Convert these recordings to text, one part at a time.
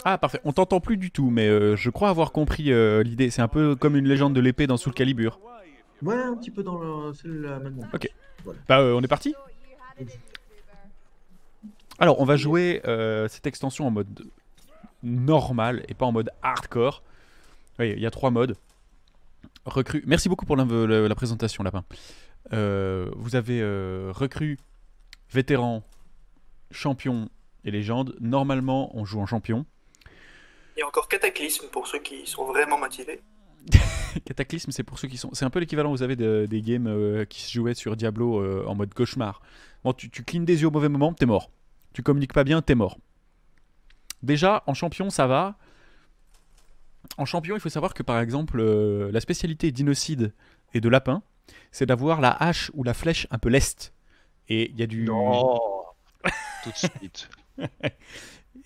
Ah, parfait. On t'entend plus du tout, mais je crois avoir compris l'idée. C'est un peu comme une légende de l'épée dans Soul Calibur. Ouais, un petit peu c'est la même Ok. ambiance. Voilà. Bah, on est parti. Alors, on va jouer cette extension en mode normal et pas en mode hardcore. Oui, il y a 3 modes. Recrue. Merci beaucoup pour la présentation, Lapin. Vous avez recrue, vétéran, champion et légende. Normalement, on joue en champion. Il y a encore Cataclysme pour ceux qui sont vraiment motivés. Cataclysme, c'est pour ceux qui sont. C'est un peu l'équivalent, vous avez, des games qui se jouaient sur Diablo en mode cauchemar. Bon, tu clignes des yeux au mauvais moment, t'es mort. Tu communiques pas bien, t'es mort. Déjà, en champion, ça va. En champion, il faut savoir que par exemple, la spécialité d'Innocide et de Lapin, c'est d'avoir la hache ou la flèche un peu leste. Et il y a du. Non. Tout de suite.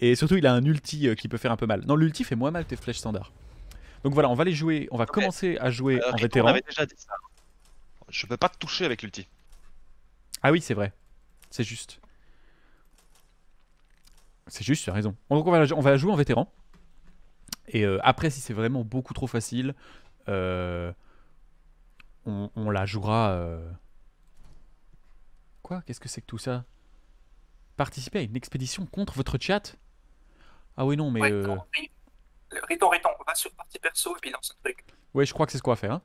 Et surtout, il a un ulti qui peut faire un peu mal. Non, l'ulti fait moins mal que tes flèches standards. Donc voilà, on va les jouer. On va commencer à jouer en Rito vétéran. m'avait déjà dit ça. Je peux pas te toucher avec l'ulti. Ah oui, c'est vrai. C'est juste. C'est juste, tu as raison. Donc on va jouer en vétéran. Et après, si c'est vraiment beaucoup trop facile, on la jouera. Quoi? Qu'est-ce que c'est que tout ça? Participer à une expédition contre votre chat? Ah oui, non, mais. Ouais, Riton, on va sur partie perso et puis lance un truc. Ouais, je crois que c'est ce qu'on va faire. Hein.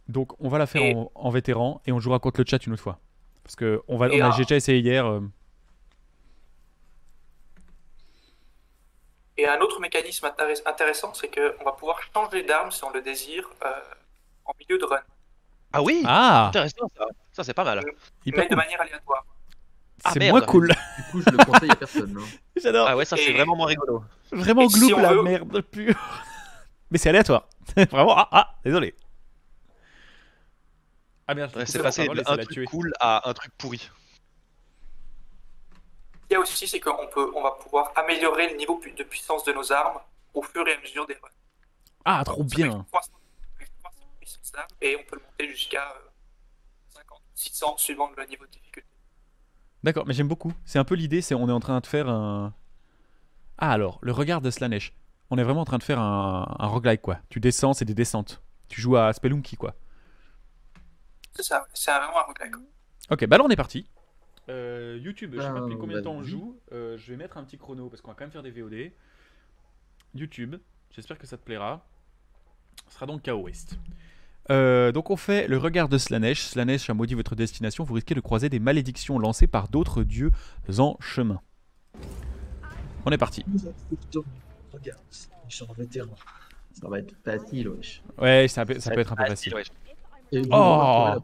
Donc, on va la faire en vétéran et on jouera contre le chat une autre fois. Parce que j'ai déjà essayé hier. Et un autre mécanisme intéressant, c'est qu'on va pouvoir changer d'arme si on le désire en milieu de run. Ah oui. Ah. Intéressant ça. Ça c'est pas mal. Mais de manière aléatoire. C'est moins cool. Du coup, je le conseille à personne. Hein. J'adore. Ah ouais, ça c'est vraiment moins rigolo. Vraiment gloop la merde pure. Mais c'est aléatoire. Vraiment, désolé. Ah merde, ouais, c'est passé d'un truc cool à un truc pourri. Il y a aussi, c'est on va pouvoir améliorer le niveau de puissance de nos armes au fur et à mesure des runs. Ah, trop bien. Et on peut le monter jusqu'à 50, 600 suivant le niveau de difficulté. D'accord, mais j'aime beaucoup. C'est un peu l'idée, on est en train de faire un... Ah alors, le regard de Slanesh. On est vraiment en train de faire un roguelike, quoi. Tu descends, c'est des descentes. Tu joues à Spelunky, quoi. C'est ça, c'est vraiment un roguelike. Ok, bah là on est parti. YouTube, je sais pas depuis combien de temps on joue. Je vais mettre un petit chrono parce qu'on va quand même faire des VOD. YouTube, j'espère que ça te plaira. Ce sera donc KO West. Donc on fait le regard de Slanesh. Slanesh a maudit votre destination. Vous risquez de croiser des malédictions lancées par d'autres dieux en chemin. On est parti. Regarde, je suis en vétéran. Ça va être facile, wesh. Ouais, ça peut être un peu facile. Wesh. Oh,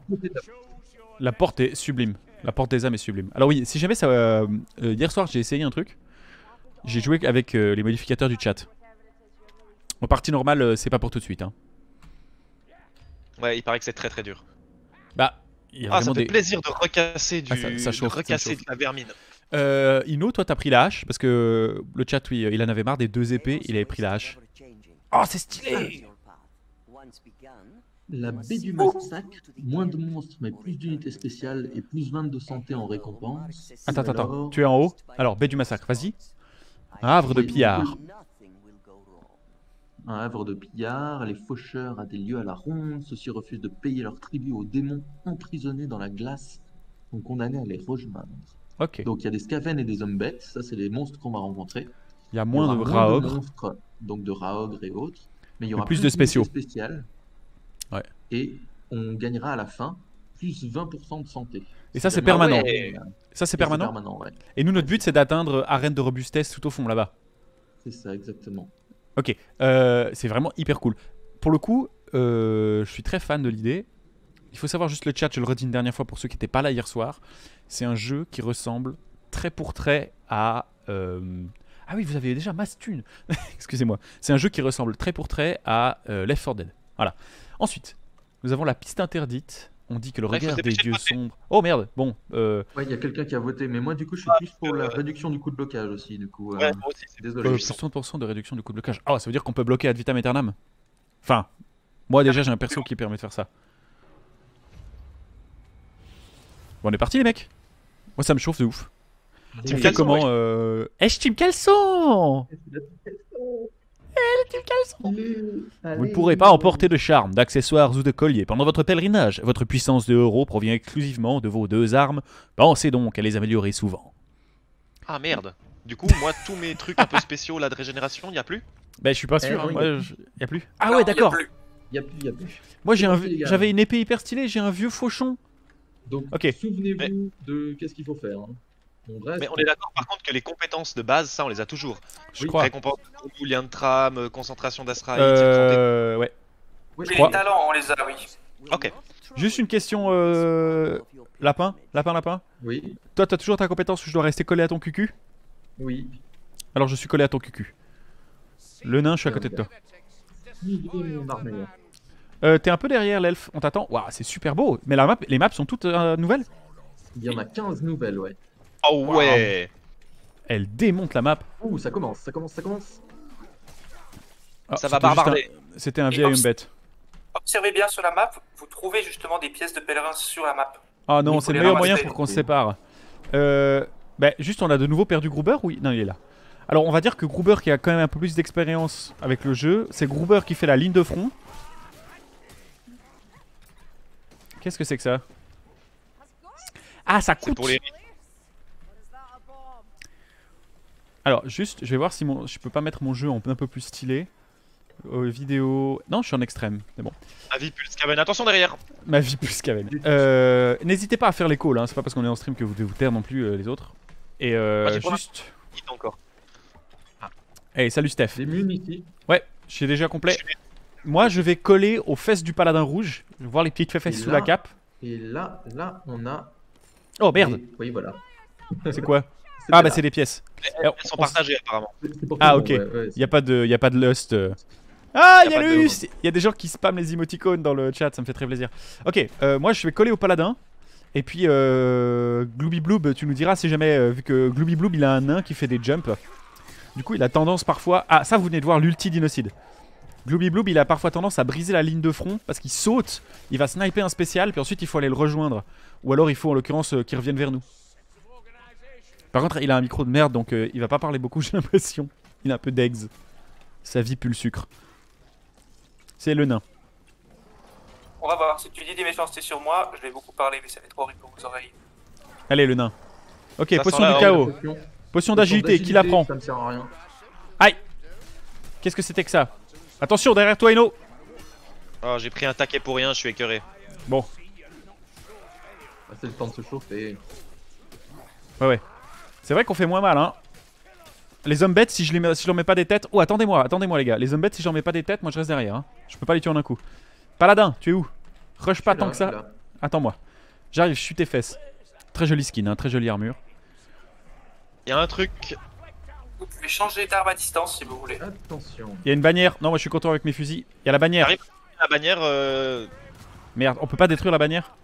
la porte est sublime. La porte des âmes est sublime. Alors oui, si jamais ça... hier soir, j'ai essayé un truc. J'ai joué avec les modificateurs du chat. En partie normale, c'est pas pour tout de suite. Hein. Ouais, il paraît que c'est très très dur. Bah, il y a ça fait plaisir de recasser ça chauffe, de la vermine. Ino, toi t'as pris la hache parce que le chat, oui, il en avait marre des 2 épées, il avait pris la hache. Oh, c'est stylé! La baie du massacre, moins de monstres mais plus d'unités spéciales et plus 20 de santé en récompense. Attends, tu es en haut? Alors, baie du massacre, vas-y. Un havre de pillard. Un havre de pillard, les faucheurs à des lieux à la ronde, ceux-ci refusent de payer leur tribut aux démons emprisonnés dans la glace, sont condamnés à les rejoindre. Ok. Donc il y a des Skaven et des Umbets, ça c'est les monstres qu'on va rencontrer. Il y a moins de Raogres. Monstres, donc de Raogres et autres, mais il y aura plus de spéciaux. Spéciales. Ouais. Et on gagnera à la fin plus 20% de santé. Et ça c'est permanent. Ouais. Ça c'est permanent. Ouais. Et nous notre but c'est d'atteindre arène de robustesse tout au fond là-bas. C'est ça exactement. Ok, c'est vraiment hyper cool. Pour le coup, je suis très fan de l'idée. Il faut savoir juste le chat, je le redis une dernière fois pour ceux qui n'étaient pas là hier soir. C'est un jeu qui ressemble trait pour trait à... Ah oui, vous avez déjà masse thune. Excusez-moi. C'est un jeu qui ressemble trait pour trait à Left 4 Dead. Voilà. Ensuite, nous avons la piste interdite. On dit que le regard des dieux sombres... Oh merde, bon. Ouais, il y a quelqu'un qui a voté, mais moi du coup je suis plus pour la réduction du coût de blocage aussi. Du coup, ouais, moi aussi, désolé. Plus 30% de réduction du coût de blocage. Ah, ça veut dire qu'on peut bloquer ad vitam aeternam. Enfin, moi déjà j'ai un perso qui permet de faire ça. Bon, on est parti les mecs. Moi ça me chauffe de ouf. Team On fait Caleçon, comment Team Caleçon. Vous ne pourrez pas emporter de charme, d'accessoires ou de colliers pendant votre pèlerinage. Votre puissance de héros provient exclusivement de vos 2 armes. Pensez donc à les améliorer souvent. Ah merde. Du coup, moi, tous mes trucs un peu spéciaux là de régénération, y a plus? Bah je suis pas sûr, oui. moi, y a plus. Ah Non, ouais il y a d'accord. plus. Il y a plus. Moi Merci, les gars. j'avais une épée hyper stylée, j'ai un vieux fauchon. Donc, Ok. souvenez-vous de qu'est-ce qu'il faut faire. Hein. On reste. Mais on est d'accord par contre que les compétences de base, ça on les a toujours. Je Oui, crois. Récompense de coup, lien de trame, concentration d'Asraï, Ouais. Oui, Oui, crois. les talents, on les a, oui. Ok. Juste une question lapin. Oui. Toi t'as toujours ta compétence où je dois rester collé à ton cucu. Oui. Alors je suis collé à ton cucu. Le nain, je suis à côté de toi. Il est mon armure. T'es un peu derrière l'elfe, on t'attend. Waouh, c'est super beau. Mais les maps sont toutes nouvelles. Il y en a 15 nouvelles, ouais. Oh ouais. Elle démonte la map. Ouh, ça commence. Ah, Ça va c'était juste barbarder. C'était un Et vieil comme- Umbet. Observez bien sur la map, vous trouvez justement des pièces de pèlerin sur la map. Ah non, Il c'est faut le les meilleur ramasser. moyen pour qu'on se sépare. Bah, juste, on a de nouveau perdu Gruber. Oui, non, il est là. Alors, on va dire que Gruber, qui a quand même un peu plus d'expérience avec le jeu, c'est Gruber qui fait la ligne de front. Qu'est-ce que c'est que ça? Ah, ça C'est coûte. pour les. Alors, juste, je vais voir si je peux pas mettre mon jeu en un peu plus stylé. Vidéo. Non, je suis en extrême. C'est bon. Avis Pulse Caven, attention derrière. Ma vie plus qu'Aven. N'hésitez pas à faire les calls, hein. C'est pas parce qu'on est en stream que vous devez vous taire non plus les autres. Et Vas-y, pour juste. Hit encore. Hey, salut Steph. Des munes ici. Ouais, je suis déjà complet. Moi, je vais coller aux fesses du paladin rouge. Je vais voir les petites fesses Et sous là- la cape. Et là, on a. Oh merde, Oui, voilà. c'est quoi? C'était Ah bah là. c'est des pièces. Elles sont partagées apparemment. C'est pour Ah, tout le ok. monde, ouais, ouais, Y a pas de lust. Ah, Y y a a pas le de- lust. Y a des gens qui spamment les émoticônes dans le chat, ça me fait très plaisir. Ok, moi je vais coller au paladin. Et puis Glooby Bloob, tu nous diras si jamais, vu que Glooby Bloob il a un nain qui fait des jumps. Du coup il a tendance parfois... Ah ça vous venez de voir l'ulti d'innocide. Glooby Bloob il a parfois tendance à briser la ligne de front parce qu'il saute, il va sniper un spécial, puis ensuite il faut aller le rejoindre. Ou alors il faut en l'occurrence qu'il revienne vers nous. Par contre il a un micro de merde donc il va pas parler beaucoup j'ai l'impression. Il a un peu d'eggs. Sa vie pue le sucre. C'est le nain. On va voir, si tu dis des méchancetés sur moi, je vais beaucoup parler, mais ça va être horrible pour vos oreilles. Allez le nain. Ok, Ça potion sent la du chaos. Potion. Potion d'agilité, qui la prend? Ça me sert à rien. Aïe. Qu'est-ce que c'était que ça? Attention derrière toi Eno. Oh, j'ai pris un taquet pour rien, je suis écœuré. Bon, Ah, c'est le temps de se chauffer. ouais. C'est vrai qu'on fait moins mal hein. Les hommes bêtes si je leur mets pas des têtes. Oh attendez-moi les gars. Les hommes bêtes si je leur mets pas des têtes, moi je reste derrière hein. Je peux pas les tuer en un coup. Paladin, tu es où? Rush pas Je suis tant là, que je suis ça. là. Attends-moi. J'arrive, je suis tes fesses. Très jolie skin, hein, très jolie armure. Y a un truc. Vous pouvez changer d'arme à distance si vous voulez. Attention. Il y a une bannière. Non, moi je suis content avec mes fusils. Il y a la bannière. Arrive. La bannière. Merde, on peut pas détruire la bannière?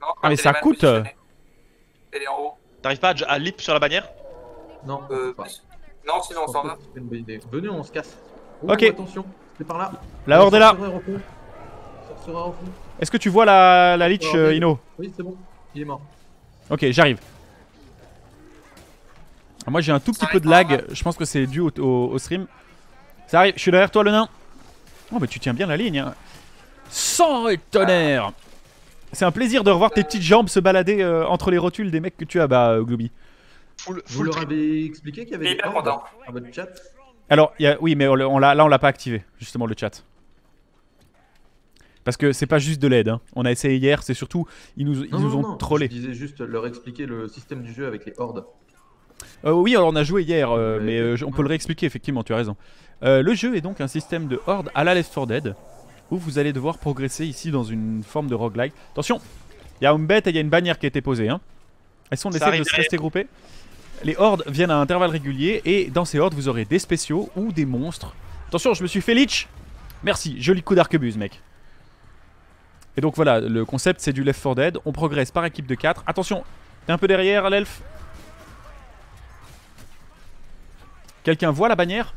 Non, Ah, mais elle est ça mal coûte. positionnée. Elle est en haut. T'arrives pas à leap sur la bannière? Non, pas. Non, sinon on s'en va. C'est une bonne idée. Venez, on se casse. Oh, Ok. attention, c'est par là. La horde est là. Sorcerer au fond. Sorcerer au fond. Est-ce que tu vois la lich Oh, Ino? Oui, c'est bon. Il est mort. Ok, j'arrive. Ah, moi j'ai un tout petit peu de lag. Je pense que c'est dû au stream. Ça arrive, je suis derrière toi le nain. Oh bah tu tiens bien la ligne hein. Sang et tonnerre. C'est un plaisir de revoir tes petites jambes se balader entre les rotules des mecs que tu as bah Glooby. Full, Vous full leur trip. avez expliqué qu'il y avait Il est des bien hordes content. à votre chat? Alors oui mais là on l'a pas activé justement le chat. Parce que c'est pas juste de l'aide hein. On a essayé hier, c'est surtout ils nous ont trollé. Je disais juste leur expliquer le système du jeu avec les hordes. Oui, alors on a joué hier, Ouais. mais on peut le réexpliquer, effectivement, tu as raison. Le jeu est donc un système de horde à la Left 4 Dead, où vous allez devoir progresser ici dans une forme de roguelike. Attention, il y a Umbet et il y a une bannière qui a été posée. Hein. Elles sont Ça laissées arrive de se derrière. rester groupées. Les hordes viennent à intervalles réguliers, et dans ces hordes, vous aurez des spéciaux ou des monstres. Attention, je me suis fait leech. Merci, joli coup d'arquebuse, mec. Et donc voilà, le concept c'est du Left 4 Dead. On progresse par équipe de 4. Attention, t'es un peu derrière, l'elfe. Quelqu'un voit la bannière?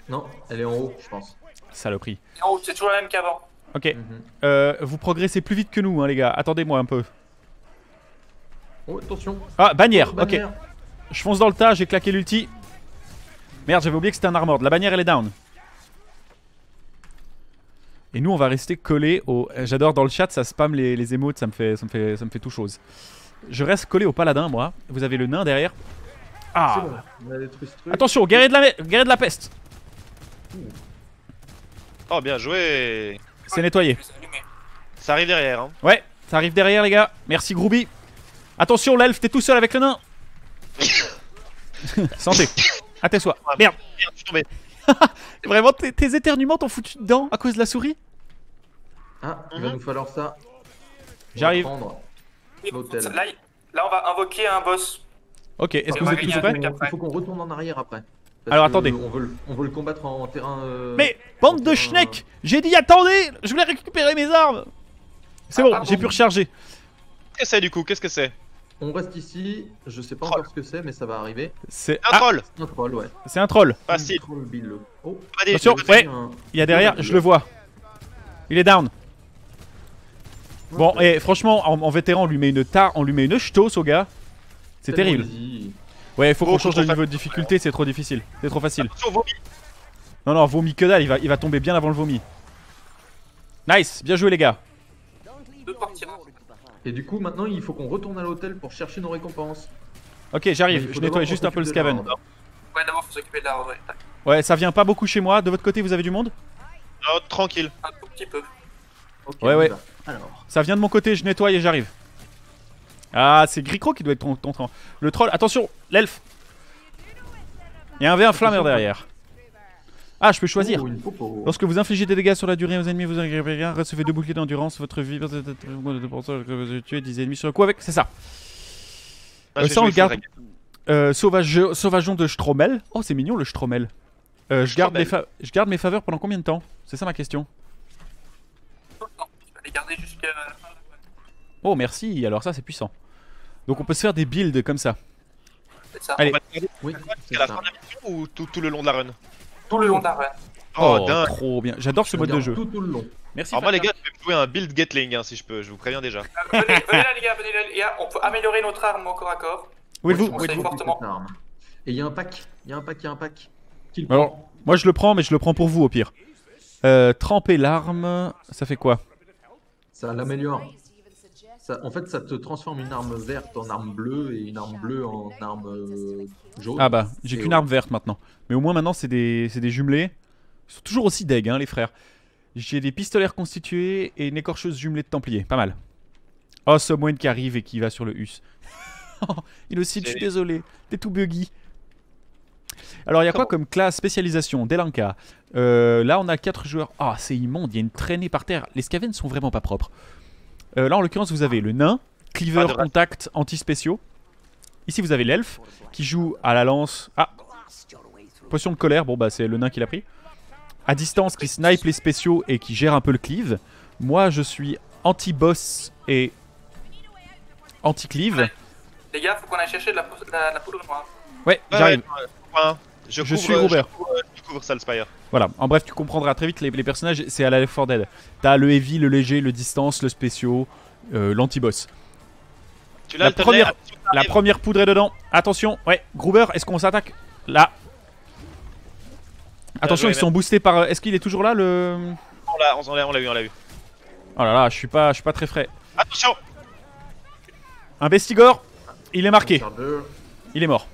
Non, elle est en haut, je pense. Saloperie. En haut, c'est toujours la même qu'avant. Ok, Mhm. vous progressez plus vite que nous, hein, les gars. Attendez-moi un peu. Oh, attention. Ah, bannière, ok. Bannière. Je fonce dans le tas, j'ai claqué l'ulti. Merde, j'avais oublié que c'était un armor. La bannière, elle est down. Et nous, on va rester collés au... J'adore dans le chat, ça spam les émotes, ça me fait tout chose. Je reste collé au paladin, moi. Vous avez le nain derrière. C'est Ah, bon, on a détruit ce truc. attention, guerrier de la peste. Oh, bien joué. C'est nettoyé. Je les ai allumés. Ça arrive derrière, hein. Ouais, ça arrive derrière, les gars. Merci, Grooby. Attention, l'elfe, t'es tout seul avec le nain. Santé. À tes soins. Merde. Merde, je suis tombé. Vraiment, tes éternuements t'ont foutu dedans à cause de la souris? Ah, il va nous falloir ça. J'arrive. On va prendre Oui, l'hôtel. Là, on va invoquer un boss. Ok, est-ce que On vous va êtes tous gagner prêts? un truc. Il faut qu'on retourne en arrière après. Parce Alors, que attendez. On veut le combattre en terrain. Mais, bande de schneck! J'ai dit attendez! Je voulais récupérer mes armes! C'est bon, pardon. j'ai pu recharger. Qu'est-ce que c'est du coup? Qu'est-ce que c'est? On reste ici. Je sais pas Troll. encore ce que c'est, mais ça va arriver. C'est Un troll. Un troll, ouais. c'est un troll. Facile. Un troll Bill. Oh, Allez, Attention, je- ouais. un- Il y a derrière, je le vois. Il est down. Bon, et franchement, en vétéran, on lui met une ch'tos au gars. C'est tellement terrible. easy. Ouais, il faut qu'on Beaucoup change de trop niveau de difficulté, c'est trop difficile. C'est trop facile. Attention, vomi. Non, non, vomi que dalle, il va tomber bien avant le vomi. Nice, bien joué les gars. Deux portières. Et du coup, maintenant, il faut qu'on retourne à l'hôtel pour chercher nos récompenses. Ok, Mais il j'arrive, faut je d'abord nettoie qu'on juste un peu le s'occupe de la scaven. horde. Ouais, d'abord, faut s'occuper de la ouais. Ouais, ça vient pas beaucoup chez moi. De votre côté, vous avez du monde? Oh, tranquille. Un tout petit peu. Ok, Ouais, on y ouais. va. Alors, Ça vient de mon côté, je nettoie et j'arrive. Ah, c'est Gricro qui doit être ton train. Le troll, attention, l'elfe. Il y a un V1 flammeur derrière. Ah, je peux choisir. oh, une popo. Lorsque vous infligez des dégâts sur la durée aux ennemis, vous recevez 2 boucliers d'endurance. Votre vie, que vous tuez 10 ennemis sur le coup avec. C'est ça. Ah, je vais ça, on jouer le garde. full Sauvageon de Stromel. Oh, c'est mignon le Stromel. Je garde mes faveurs pendant combien de temps? C'est ça ma question. Tout le temps. Tu vas les garder jusqu'à la fin de la run. Oh, merci. Alors, ça, c'est puissant. Donc, on peut se faire des builds comme ça. C'est ça. Allez. On va te garder Oui, c'est jusqu'à la ça. fin de la mission ou tout le long de la run? Tout le long de la run. Oh, dingue. trop bien. J'adore ce Je mode de garde jeu. tout le long. Merci. Alors moi les Fabien. gars, je vais jouer un build Gatling hein, si je peux, je vous préviens déjà. Venez là, les gars, venez là, les gars. On peut améliorer notre arme au corps à corps. Où êtes-vous? on Où êtes-vous sait fortement. Cette arme. Et il y a un pack. Il y a un pack. Qui le Alors, prend moi je le prends, mais je le prends pour vous au pire. Tremper l'arme, ça fait quoi? Ça l'améliore. En fait, ça te transforme une arme verte en arme bleue et une arme bleue en arme jaune. Ah bah, j'ai Et qu'une ouais. arme verte maintenant. Mais au moins maintenant c'est des jumelés. Ils sont toujours aussi deg, hein, les frères. J'ai des pistolets reconstitués et une écorcheuse jumelée de templier. Pas mal. Oh, Someone qui arrive et qui va sur le us. Innocide, je suis désolé. T'es tout buggy. Alors, il y a quoi comme classe spécialisation? Delanka. Là, on a 4 joueurs. Ah, c'est immonde. Il y a une traînée par terre. Les scavens sont vraiment pas propres. Là, en l'occurrence, vous avez le nain, cleaver, Pas de race. contact, anti-spéciaux. Ici, vous avez l'elfe qui joue à la lance. Ah, potion de colère. Bon, bah, c'est le nain qui l'a pris. À distance, qui snipe les spéciaux et qui gère un peu le cleave. Moi, je suis anti-boss et anti-cleave. Les gars, faut qu'on aille chercher de la poudre noire. Ouais, j'arrive. Hein, je Je couvre, suis Robert. Je couvre Salspire. Voilà, en bref, tu comprendras très vite les personnages, c'est à la Left 4 Dead. T'as le heavy, le léger, le distance, le spéciaux, l'anti-boss. Tu La l'as le tonnerre, première- attention, ça La arrive. première poudre est dedans. Attention, ouais, Gruber, est-ce qu'on s'attaque? Là. Attention, joué, ils sont boostés par. Est-ce qu'il est toujours là le. On l'a eu. Oh là là, je suis pas très frais. Attention. Investigor, il est marqué, Charger. il est mort.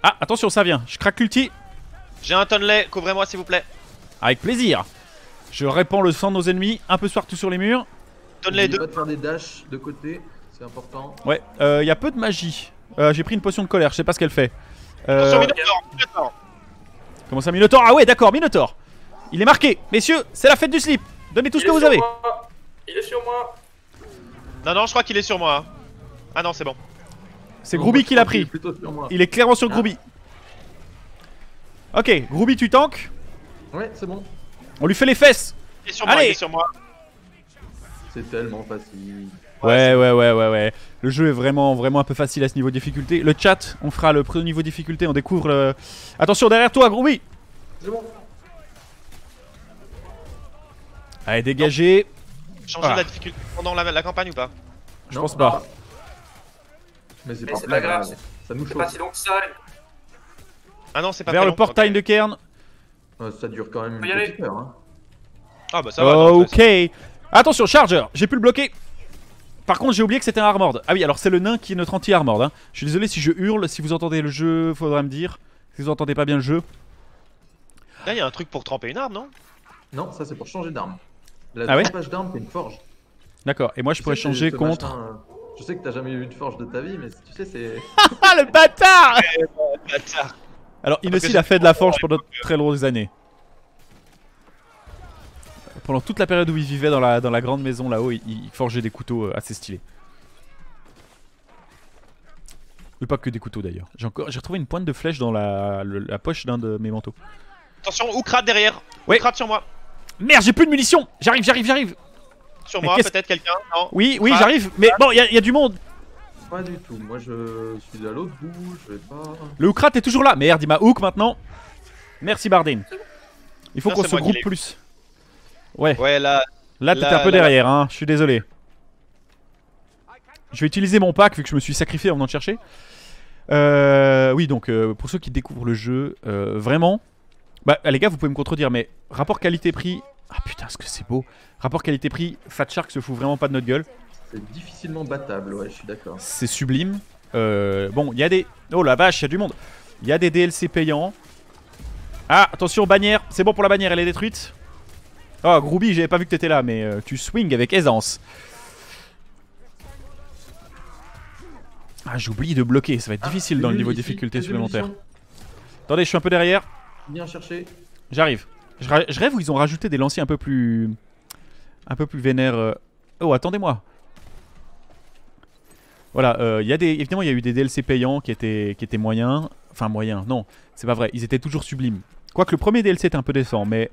Ah, attention, ça vient. Je craque l'ulti. J'ai un tonnelet, couvrez-moi s'il vous plaît. Avec plaisir. Je répands le sang de nos ennemis un peu partout sur les murs. Tonnelet N'oublie 2. pas de faire des dashs de côté, c'est important. Ouais, il y a peu de magie. J'ai pris une potion de colère, je sais pas ce qu'elle fait. Attention, Minotaur. Comment ça, Minotaur? Ah ouais, d'accord, Minotaur. Il est marqué. Messieurs, c'est la fête du slip. Donnez tout ce que vous avez. Il est sur moi. Non, je crois qu'il est sur moi. Ah non, c'est bon. C'est Non, Grooby moi, je qui l'a crois qu'il est pris. plutôt sur moi. Il est clairement sur Ah. Grooby. Ok, Grooby, tu tankes. Ouais, c'est bon. On lui fait les fesses. Il est sur moi, Allez. il est sur moi. C'est tellement facile. Ouais. Le jeu est vraiment un peu facile à ce niveau de difficulté. Le chat, on fera le premier niveau de difficulté. On découvre le. Attention derrière toi, Grooby. C'est bon. Allez, dégagez. Changer Ah. la difficulté pendant la campagne ou pas? Je pense pas. Mais c'est Mais pas, c'est pas grave, ça nous c'est pas chauffe. si long que ça. Ah non, c'est pas Vers très le long. portail Ok. de Cairn. Ça dure quand même Faut une y aller. petite heure. Hein. Ah bah ça va. non, Ok. Attention, Charger. J'ai pu le bloquer. Par contre, j'ai oublié que c'était un Armored. Ah oui, alors c'est le nain qui est notre anti-Armored. Hein. Je suis désolé si je hurle. Si vous entendez le jeu, faudra me dire. Si vous entendez pas bien le jeu. Là, il y a un truc pour tremper une arme, non? Non, ça c'est pour changer d'arme. La Ah ouais trempage d'arme, c'est une forge. D'accord. Et moi, je pourrais Tu sais, changer ce contre. machin, je sais que t'as jamais eu de forge de ta vie, mais tu sais, c'est. Ah, le bâtard! Bâtard. Alors, Parce Inossi que il a j'ai- fait de la forge pendant de très longues années. Pendant toute la période où il vivait dans la grande maison là-haut, il forgeait des couteaux assez stylés. Mais pas que des couteaux d'ailleurs. J'ai retrouvé une pointe de flèche dans la poche d'un de mes manteaux. Attention, Oukrat derrière. Ouais. Oukrat sur moi. Merde, j'ai plus de munitions! J'arrive! Sur Mais moi, qu'est-ce- peut-être quelqu'un. Non. Oui, Oukrat. j'arrive! Mais bon, il y a du monde! Pas du tout. Moi je suis à l'autre bout, je vais pas. Le Hookrat est toujours là! Merde, il m'a hook maintenant! Merci Bardine. Il faut Non, qu'on c'est se moi qui groupe l'ai. plus. Ouais, Ouais, là. là t'étais là, un peu là. derrière, hein, je suis désolé. Je vais utiliser mon pack vu que je me suis sacrifié en venant te chercher. Oui, donc pour ceux qui découvrent le jeu, vraiment. Bah, les gars, vous pouvez me contredire, mais rapport qualité-prix. Ah putain, ce que c'est beau! Rapport qualité-prix, Fat Shark se fout vraiment pas de notre gueule. C'est difficilement battable, ouais, je suis d'accord. C'est sublime. Bon, il y a des. Oh la vache, il y a du monde. Il y a des DLC payants. Ah, attention, bannière. C'est bon pour la bannière, elle est détruite. Oh, Groovy, j'avais pas vu que t'étais là, mais tu swings avec aisance. Ah, j'oublie de bloquer, ça va être difficile dans le niveau de difficulté supplémentaire. Attendez, je suis un peu derrière. Viens chercher. J'arrive. Je rêve où ils ont rajouté des lanciers un peu plus vénères. Oh, attendez-moi. Voilà, évidemment, il y a eu des DLC payants qui étaient moyens. Enfin, moyens, non, c'est pas vrai. Ils étaient toujours sublimes. Quoique le premier DLC était un peu décent, mais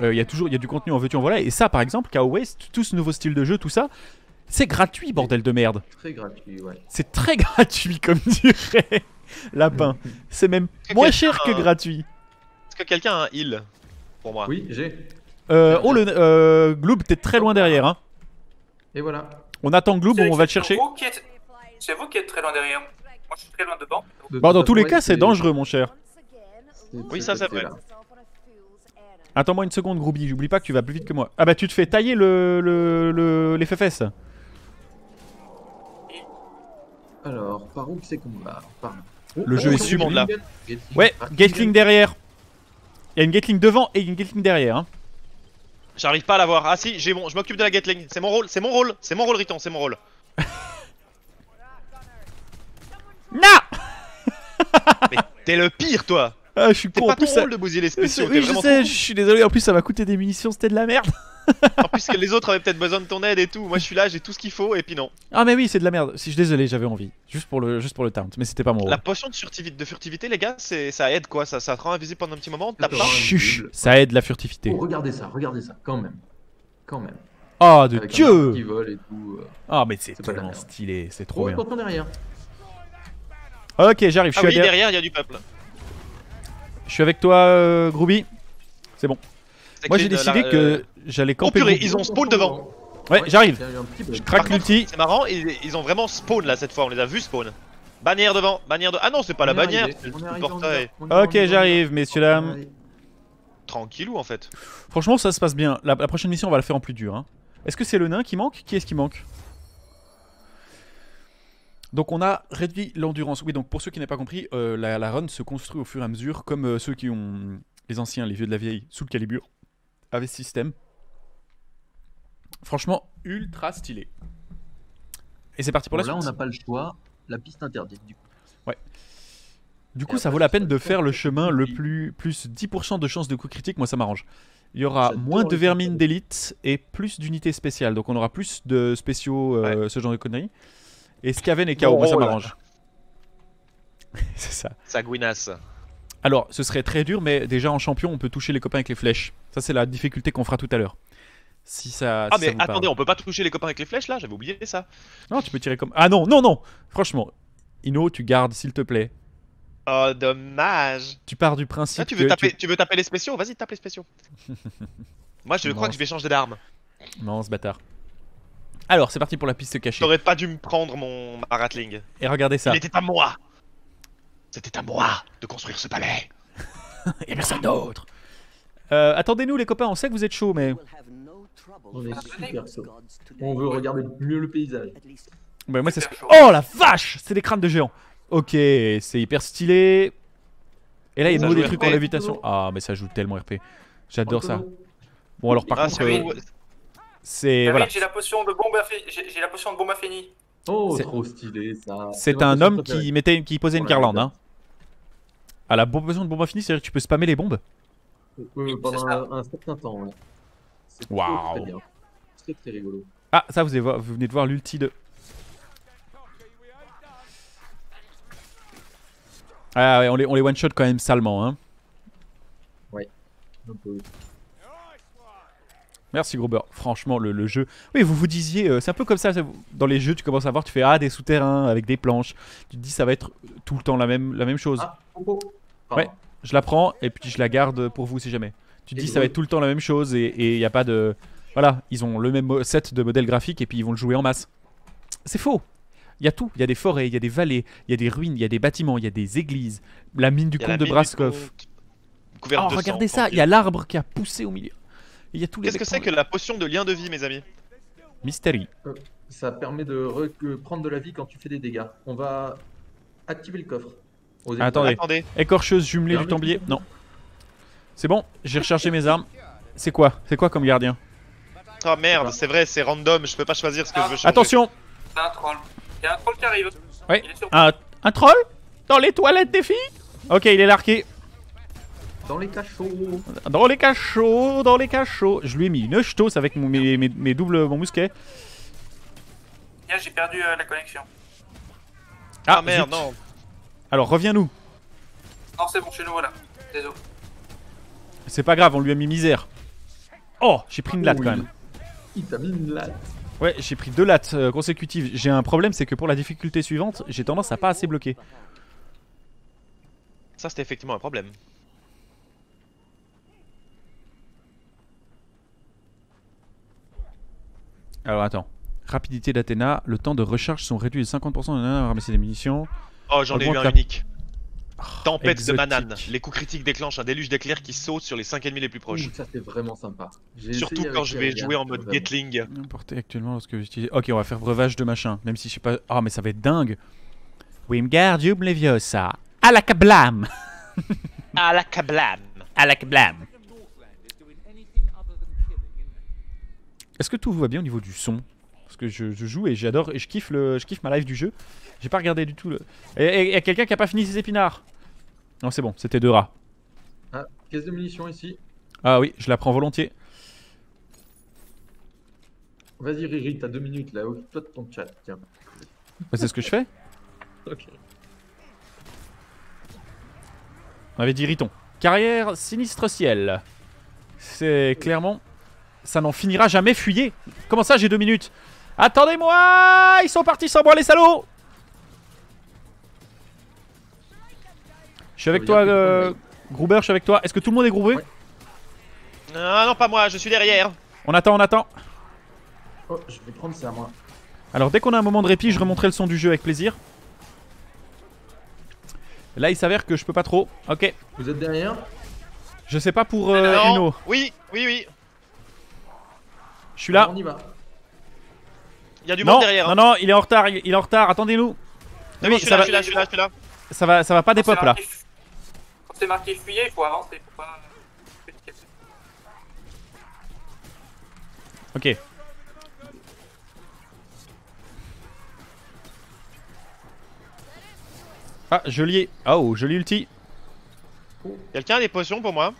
il y a du contenu en veux-tu en voilà. Et ça, par exemple, KO West, tout ce nouveau style de jeu, tout ça, c'est gratuit, bordel de merde. Très gratuit, ouais. C'est très gratuit, comme dirait Lapin. C'est même moins cher que gratuit. Est-ce que quelqu'un a un heal pour moi? Oui, j'ai. Oh, le Gloob, t'es très loin derrière. Hein. Et voilà. On attend Gloob, on va le chercher. C'est vous qui êtes très loin derrière. Moi, je suis très loin devant. Bon, dans tous les cas, c'est dangereux, mon cher. Oui, ça, c'est vrai. là. Attends-moi une seconde, Groovy. J'oublie pas que tu vas plus vite que moi. Ah bah, tu te fais tailler les fesses. Alors, par où c'est qu'on va? Par... Le jeu est du monde, là. Ouais, Gatling derrière. Il y a une Gatling devant et une Gatling derrière. Hein. J'arrive pas à la voir. Ah si, je m'occupe de la Gatling. C'est mon rôle, Riton, c'est mon rôle. Non. Mais t'es le pire, toi. Ah, je suis C'est con. pas En plus, ton ça... rôle de bousiller les spéciaux. Oui, T'es je vraiment sais, trop je suis désolé. En plus, ça m'a coûté des munitions, c'était de la merde. con. En plus que les autres avaient peut-être besoin de ton aide et tout. Moi, je suis là, j'ai tout ce qu'il faut et puis non. Ah, mais oui, c'est de la merde. Si je suis désolé, j'avais envie. Juste pour le taunt, mais c'était pas mon rôle. La potion de furtivité, les gars, ça aide quoi? Ça te rend invisible pendant un petit moment. T'as Attends. pas. Chuch, ça aide la furtivité. Oh, regardez ça, quand même. Quand même. Oh, de Avec un Dieu. arbre qui vole et tout. Ah, mais c'est C'est pas de la tellement merde. stylé, c'est trop Oh, bien. attention derrière. Ok, j'arrive, Ah oui, derrière, il y a du peuple. Je suis avec toi, Groovy. C'est bon. Moi, j'ai décidé que j'allais Oh camper. purée, Groovy. ils ont spawn devant. Ouais, j'arrive. Il y a eu un petit bug. Je craque Par contre, l'ulti. C'est marrant, ils ont vraiment spawn là cette fois, on les a vus spawn. Bannière devant, bannière de. Ah non, c'est pas la On est bannière, arrivé, c'est on est le arrivé, portail. on y va, Ok, j'arrive, messieurs, dames. Allez. Tranquillou en fait. Franchement, ça se passe bien. La prochaine mission, on va la faire en plus dur. Hein. Est-ce que c'est le nain qui manque? Qui est-ce qui manque? Donc on a réduit l'endurance. Oui, donc pour ceux qui n'aient pas compris, la run se construit au fur et à mesure, comme ceux qui ont les anciens, les vieux de la vieille, sous le calibre, avec ce système. Franchement, ultra stylé. Et c'est parti pour Bon, la là, on suite. n'a pas le choix. La piste interdite, du coup. Du coup, ça vaut la peine de faire le chemin le plus 10% de chance de coup critique. Moi, ça m'arrange. Il y aura J'adore moins de les vermines contrôles. d'élite et plus d'unités spéciales. Donc, on aura plus de spéciaux, ce genre de conneries. Et Skaven et KO, moi, ça Oh là. m'arrange. C'est ça. Ça gouinasse. Alors, ce serait très dur, mais déjà en champion, on peut toucher les copains avec les flèches. Ça, c'est la difficulté qu'on fera tout à l'heure. Si ça. Ah si ça mais vous parle. attendez, on peut pas toucher les copains avec les flèches là, j'avais oublié ça. Non, tu peux tirer comme. Ah non, non, non. Franchement, Ino, tu gardes, s'il te plaît. Oh dommage. Tu pars du principe Ah, tu veux que tu veux taper les spéciaux? Vas-y, tape les spéciaux. Moi je Non. crois que je vais changer d'arme. Non, ce bâtard. Alors, c'est parti pour la piste cachée. T'aurais pas dû me prendre ma Ratling. Et regardez ça. Il était à moi. C'était à moi de construire ce palais. Il a personne d'autre. Attendez-nous les copains, on sait que vous êtes chauds, mais... On est super chaud. On veut regarder mieux le paysage. Ouais, moi, c'est ce Super que... chaud. Oh la vache, c'est des crânes de géants. Ok, c'est hyper stylé. Et là, il y a de Ça nouveau des joue trucs RP. en lévitation. Ah, mais ça joue tellement RP. J'adore ça. Antonio. Bon, alors par Ah, contre, c'est c'est... David, Voilà. j'ai la potion de bombe j'ai la potion de bombe infinie. Oh, C'est- trop stylé ça. C'est ma un potion homme préférée. qui posait une Pour la guirlande. anecdote. Hein. À la potion de bombe infinie, c'est-à-dire que tu peux spammer les bombes. Pendant c'est ça. un certain temps, ouais. C'est Waouh. très bien. Très très rigolo. Ah, ça, vous venez de voir l'ulti de... Ah ouais, on les one-shot quand même salement. Hein. Un peu. Merci Gruber. Franchement, le jeu... Oui, vous vous disiez... c'est un peu comme ça. Dans les jeux, tu commences à voir, tu fais des souterrains avec des planches. Tu te dis, ça va être tout le temps la même chose. Ah, Popo. Ouais. Je la prends et puis je la garde pour vous si jamais. Tu te dis, Et ça va être tout le temps la même chose et il n'y a pas de... Voilà, ils ont le même set de modèles graphiques et puis ils vont le jouer en masse. C'est faux. Il y a tout. Il y a des forêts, il y a des vallées, il y a des ruines, il y a des bâtiments, il y a des églises. La mine du Il y a comte la de mine du Braskov. comte, couverte Oh, de sang, regardez ça. tranquille. Il y a l'arbre qui a poussé au milieu. Il y a tous les Qu'est-ce que c'est que la potion de lien de vie, mes amis? Mystery. Ça permet de prendre de la vie quand tu fais des dégâts. On va activer le coffre. Aux Attendez. Attendez. Écorcheuse jumelée du templier. Non. C'est bon, j'ai rechargé mes armes. C'est quoi comme gardien? Oh merde, c'est vrai, c'est random, je peux pas choisir ce que je veux changer. Attention. C'est un troll. Il y a un troll qui arrive. Ouais. Il est sur... Un troll? Dans les toilettes des filles? Ok, il est larqué. Dans les cachots. Dans les cachots, dans les cachots. Je lui ai mis une ch'tos avec mes doubles, mon mousquet. Tiens, j'ai perdu la connexion. Ah merde, zut. non. Alors reviens-nous. Non, c'est bon, chez nous, voilà. Désolé. C'est pas grave, on lui a mis misère. Oh, j'ai pris une latte quand même. Il t'a mis une latte. Ouais, j'ai pris 2 lattes consécutives. J'ai un problème, c'est que pour la difficulté suivante, j'ai tendance à pas assez bloquer. Ça, c'était effectivement un problème. Alors attends. Rapidité d'Athéna, le temps de recharge sont réduits de 50%. Ramasser des munitions. Oh, j'en ai eu Augmente un la- unique. Tempête exotique. de banane. Les coups critiques déclenchent un déluge d'éclairs qui saute sur les 5 ennemis les plus proches. Ouh, ça c'est vraiment sympa. J'ai Surtout essayé quand avec je vais Kerrigan, jouer en mode vraiment. Gatling. Importé actuellement lorsque j'utilise. Ok, on va faire breuvage de machin. Même si je sais pas. Ah, mais ça va être dingue. Wingardium Leviosa. À la kablam. À la kablam. À la kablam. Est-ce que tout va bien au niveau du son? Parce que je joue et j'adore et je kiffe ma live du jeu. J'ai pas regardé du tout le. Et y a quelqu'un qui a pas fini ses épinards? Non, c'est bon, c'était 2 rats. Ah, caisse de munitions ici. Ah oui, je la prends volontiers. Vas-y Riri, t'as 2 minutes là, occupe-toi de ton chat, tiens. Bah, c'est ce que je fais. Ok. On avait dit Riton. Carrière sinistre ciel. C'est clairement. Ça n'en finira jamais, fuyez. Comment ça, j'ai 2 minutes? Attendez-moi. Ils sont partis sans moi, les salauds. Je suis avec Ça toi, veut dire que le point Gruber, je suis avec toi. Est-ce que tout le monde est groupé? Ouais. Ah non, pas moi, je suis derrière. On attend, on attend. Oh, je vais prendre ça à moi. Alors, dès qu'on a un moment de répit, je remonterai le son du jeu avec plaisir. Là, il s'avère que je peux pas trop. Ok. Vous êtes derrière? Je sais pas pour Non. Uno. Oui, oui, oui. Je suis là. On y va. Il y a du Non, monde derrière. non, hein. non, il est en retard. Il est en retard. Attendez-nous. Non, Oui, je suis ça là, va, je suis là, je suis là. ça va pas des pop là. Quand c'est marqué fuyez, il faut avancer. Faut pas... Ok. Ah, joli. Oh, joli ulti. Quelqu'un a des potions pour moi?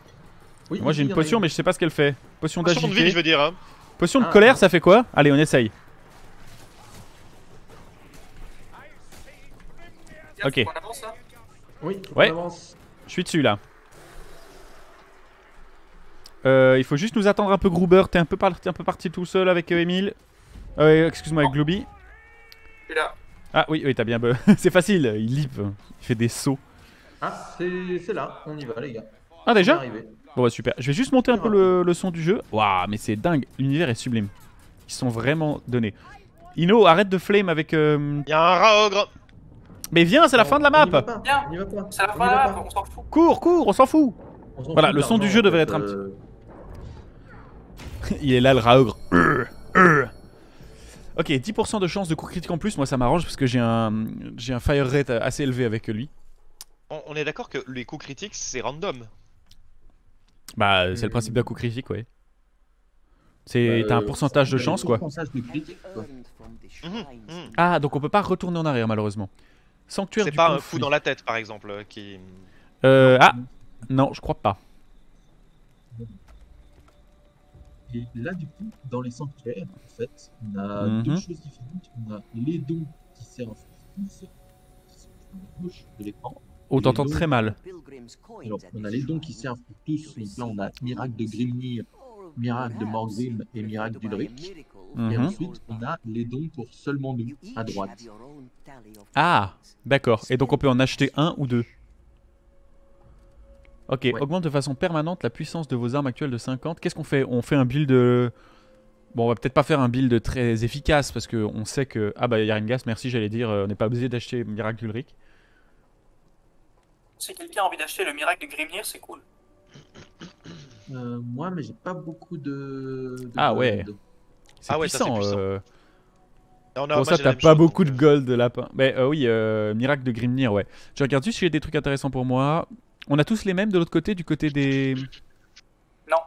Oui, Moi j'ai ici, une il y en a potion, mais je sais pas ce qu'elle fait. Potion Potion de vie, je d'agilité. veux dire. Hein. Potion de Ah, colère, non. ça fait quoi? Allez, on essaye. Ok. On avance, hein. Oui, faut Ouais. qu'on avance. Je suis dessus là. Il faut juste nous attendre un peu, Gruber. T'es un peu parti tout seul avec Emile. Excuse-moi, avec Glooby. Je suis là. Ah oui, t'as bien. C'est facile, il leap. Il fait des sauts. Ah, c'est là, on y va les gars. Ah, On est déjà? arrivé. Bon, bah super. Je vais juste monter un peu le son du jeu. Waouh, mais c'est dingue. L'univers est sublime. Ils sont vraiment donnés. Ino, arrête de flame avec... Il y a un rat ogre. Mais viens, c'est la fin de la On y va map. pas, Viens. on y va pas. C'est la On fin y de va la pas. map, on s'en fout. Cours, on s'en fout. On s'en Voilà, fout le de son du l'argent, jeu en devrait fait, être un petit... Il est là le raogre. Ok, 10% de chance de coup critique en plus, moi ça m'arrange parce que j'ai un fire rate assez élevé avec lui. On est d'accord que les coups critiques c'est random. Bah, c'est le principe d'un coup critique, ouais. T'as un pourcentage de chance, quoi. Pourcentage de critique, quoi. Ah, donc on peut pas retourner en arrière, malheureusement. Sanctuaire C'est du pas un conflit. coup dans la tête par exemple qui. Ah, non, je crois pas. Et là, du coup, dans les sanctuaires, en fait, on a Mhm. deux choses différentes. On a les dons qui servent tous, qui sont à gauche de l'écran. Oh, Et t'entends les dons- très mal. Alors, on a les dons qui servent pour tous. Donc là, on a Miracle de Grimnir, Miracle de Morgrim et Miracle d'Ulrich. Et Mhm. ensuite, on a les dons pour seulement nous, à droite. Ah, d'accord. Et donc on peut en acheter un ou deux. Ok, Ouais. augmente de façon permanente la puissance de vos armes actuelles de 50. Qu'est-ce qu'on fait? On fait un build... Bon, on va peut-être pas faire un build très efficace parce qu'on sait que... Ah bah, Yaringas, merci, j'allais dire, on n'est pas obligé d'acheter Miracle d'Ulrich. Si quelqu'un a envie d'acheter le miracle de Grimnir, c'est cool. Moi, mais j'ai pas beaucoup de Ah ouais. gold. C'est Ah ouais, ça, c'est puissant. puissant. Pour moi, ça, j'ai la t'as même pas chose, beaucoup de donc, gold de lapin. Mais oui, Miracle de Grimnir, ouais. Je regarde juste si j'ai des trucs intéressants pour moi. On a tous les mêmes de l'autre côté, du côté des... Non.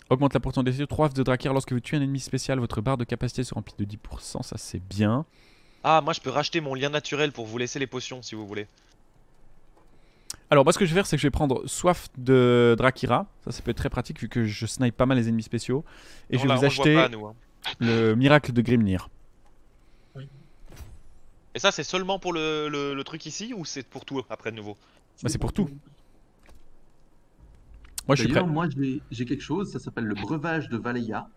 Augmente la portée des 3 de Drakir lorsque vous tuez un ennemi spécial. Votre barre de capacité se remplit de 10%, ça c'est bien. Ah, moi je peux racheter mon lien naturel pour vous laisser les potions si vous voulez. Alors moi ce que je vais faire c'est que je vais prendre Soif de Drakira. Ça peut être très pratique vu que je snipe pas mal les ennemis spéciaux. Et On je vais la- vous on le voit acheter pas, nous, hein. le Miracle de Grimnir. Et ça c'est seulement pour le truc ici ou c'est pour tout après de nouveau? Bah, c'est pour tout. Moi je suis prêt. D'ailleurs, moi, j'ai quelque chose, ça s'appelle le breuvage de Valeia.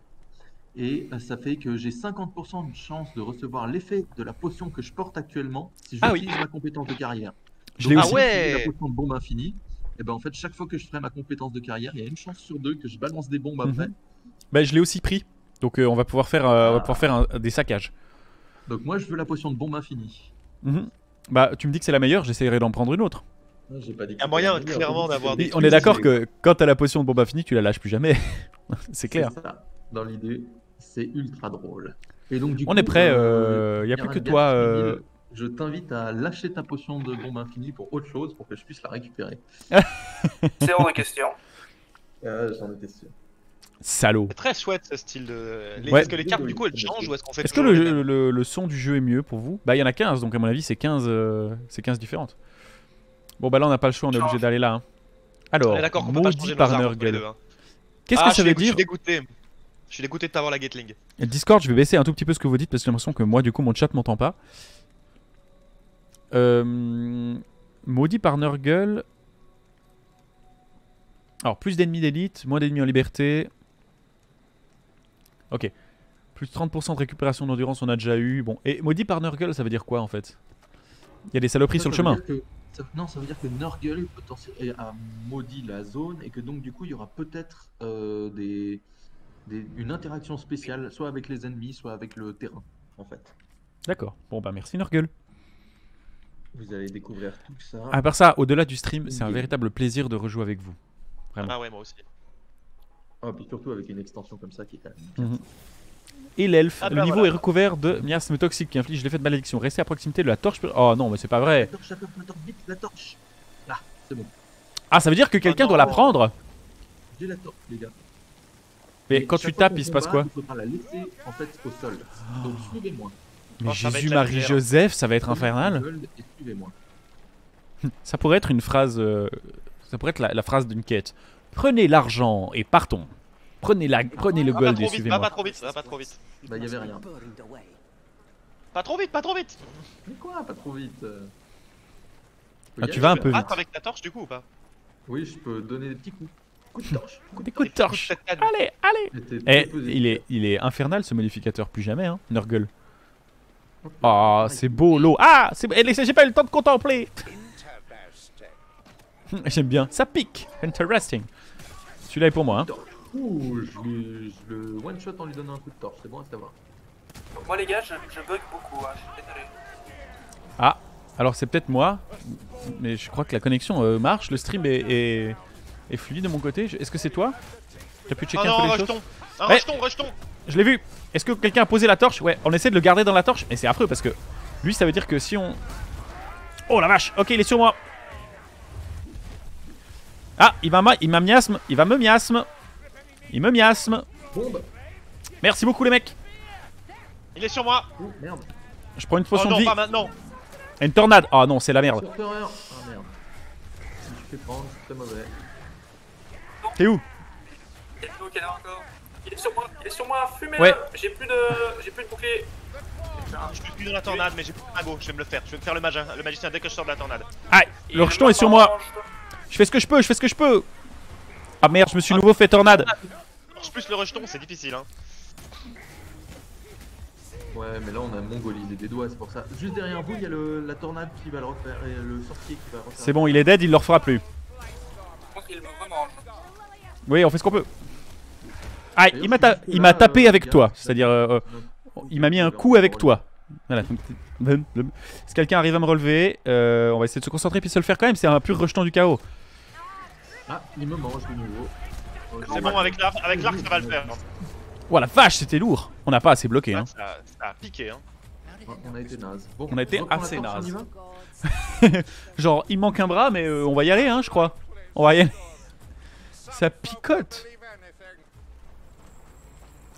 Et ça fait que j'ai 50% de chance de recevoir l'effet de la potion que je porte actuellement si Ah oui. j'utilise ma compétence de carrière. Je l'ai Donc, aussi. si j'utilise ouais. la potion de bombe infinie, et ben en fait, chaque fois que je ferai ma compétence de carrière, il y a une chance sur deux que je balance des bombes après. Bah, je l'ai aussi pris. Donc on va pouvoir faire, des saccages. Donc moi, je veux la potion de bombe infinie. Mhm. Bah tu me dis que c'est la meilleure, j'essaierai d'en prendre une autre. J'ai pas dit Il y a moyen, clairement, d'avoir des Et on est d'accord que quand t'as la potion de bombe infinie, tu la lâches plus jamais. C'est clair. Ça. Dans l'idée, c'est ultra drôle. Et donc, du On coup, est prêt, y a plus que Yarangas, toi. Je t'invite à lâcher ta potion de bombe infinie pour autre chose pour que je puisse la récupérer. C'est hors de question. J'en étais sûr. Salaud. C'est très chouette ce style de. Ouais. Est-ce que les cartes du coup elles changent ou est-ce qu'on fait Est-ce que toujours les mêmes le son du jeu est mieux pour vous? Bah il y en a 15, donc à mon avis c'est 15 différentes. Bon bah là on n'a pas le choix, on est obligé d'aller là. Hein. Alors, On est d'accord qu'on peut pas changer maudit nos armes par entre les deux, Nurgle. hein. Qu'est-ce Ah, que ça veut Je dire? suis dégoûté. Je suis dégoûté de t'avoir la Gatling. Discord, je vais baisser un tout petit peu ce que vous dites parce que j'ai l'impression que moi du coup mon chat m'entend pas. Maudit par Nurgle. Alors plus d'ennemis d'élite, moins d'ennemis en liberté. Ok. Plus de 30% de récupération d'endurance on a déjà eu. Bon. Et maudit par Nurgle ça veut dire quoi en fait? Il y a des saloperies sur le chemin. Non, ça veut dire que Nurgle a maudit la zone et que donc du coup il y aura peut-être une interaction spéciale, soit avec les ennemis, soit avec le terrain, en fait. D'accord. Bon bah merci Nurgle. Vous allez découvrir tout ça. À part ça, au-delà du stream, c'est un véritable plaisir de rejouer avec vous. Vraiment. Ah ouais, moi aussi. Ah, puis surtout avec une extension comme ça qui est quand même bien. Et l'elfe, Ah bah le niveau voilà. est recouvert de miasme toxique qui inflige l'effet de malédiction. Restez à proximité de la torche. Oh non, mais c'est pas vrai. La torche, vite, la torche. Là, c'est bon. Ah, ça veut dire que quelqu'un non. doit la prendre. J'ai la torche, les gars. Mais Et quand chaque tu fois tapes, qu'on il se passe combat, quoi? Il faudra la laisser en fait au sol. Donc suivez-moi. Mais Oh, ça va être Jésus, la Marie, misère. Joseph, ça va être infernal. Et suivez-moi. Ça pourrait être une phrase. Ça pourrait être la phrase d'une quête. Prenez l'argent et partons. Prenez le Ah, pas gold et trop vite, suivez-moi. pas trop vite, pas trop vite. Bah, il y avait rien. Pas trop vite, pas trop vite. Mais quoi, pas trop vite Ah, tu vas un peu vite. Battre avec la torche du coup ou pas? Oui, je peux donner des petits coups. Coups de torche. Des coups de torche. Cette canne. Allez, allez. Mais t'es Eh, très positif. il est infernal ce modificateur, plus jamais, hein, Nurgle. Hop là. Ah, c'est beau l'eau. Ah, j'ai pas eu le temps de contempler. J'aime bien. Ça pique. Interesting. Celui-là est pour moi. Hein. Ouh, je le one shot en lui donnant un coup de torche, c'est bon à savoir. Donc moi les gars, je bug beaucoup, hein, je suis désolé. Ah, alors c'est peut-être moi, mais je crois que la connexion marche, le stream est fluide de mon côté. Est-ce que c'est toi? Tu as pu checker Oh un peu non, les choses? rejeton. Un Ouais. rejeton. Je l'ai vu. Est-ce que quelqu'un a posé la torche? Ouais, on essaie de le garder dans la torche, mais c'est affreux parce que lui, ça veut dire que si on... Oh la vache, ok, il est sur moi. Ah, il va me miasme. Il me miasme. Bombe. Merci beaucoup les mecs. Il est sur moi. Oh merde. Je prends une Oh potion de non, vie. pas maintenant. Une tornade. Ah non, c'est la merde. Surfeur. Ah merde. Si tu fais prendre, c'est très mauvais. T'es où? Il est où, quelle heure encore? Il est sur moi, fumez-le. Ouais. J'ai plus de bouclier. Je suis plus dans la tornade, mais j'ai plus de mago. Je vais me le faire. Je vais me faire le magicien dès que je sors de la tornade. Ah, le rejeton est sur moi. Je fais ce que je peux. Ah merde, je me suis nouveau fait tornade. Plus le rejeton, c'est difficile. Hein. Ouais, mais là on a mongolisé des doigts, c'est pour ça. Juste derrière vous, il y a la tornade qui va le refaire et le sorcier qui va le refaire. C'est bon, il est dead, il le refera plus. Je pense qu'il me remange. Oui, on fait ce qu'on peut. Ah, il m'a tapé avec toi. C'est-à-dire, il m'a mis un coup avec toi. Voilà. Si quelqu'un arrive à me relever, on va essayer de se concentrer puis se le faire quand même. C'est un pur rejeton du chaos. Ah, il me mange de nouveau. C'est bon, avec l'arc, ça va le faire. Oh la vache, c'était lourd. On n'a pas assez bloqué. Hein. Ça a piqué. Hein. On a été naze. Bon, On a été reprend la assez torche, on y naze. va. Genre, il manque un bras, mais on va y aller, hein, je crois. On va y aller. Ça picote.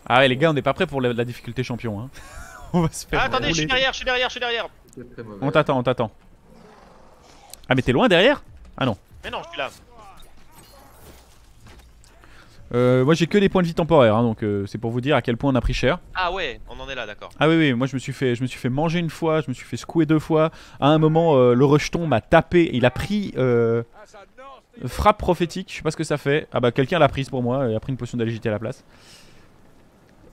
Ah ouais, les gars, on n'est pas prêts pour la difficulté champion. Hein. On va se faire. Ah, attendez, je suis rouler. derrière. C'était très mauvais. On t'attend. Ah, mais t'es loin derrière? Ah non. Mais non, je suis là. Moi j'ai que des points de vie temporaires, hein, donc c'est pour vous dire à quel point on a pris cher. Ah ouais, on en est là, d'accord. Ah oui, moi je me suis fait manger une fois, je me suis fait secouer 2 fois. À un moment, le rejeton m'a tapé, il a pris frappe prophétique, je sais pas ce que ça fait. Ah bah quelqu'un l'a prise pour moi, il a pris une potion d'agilité à la place.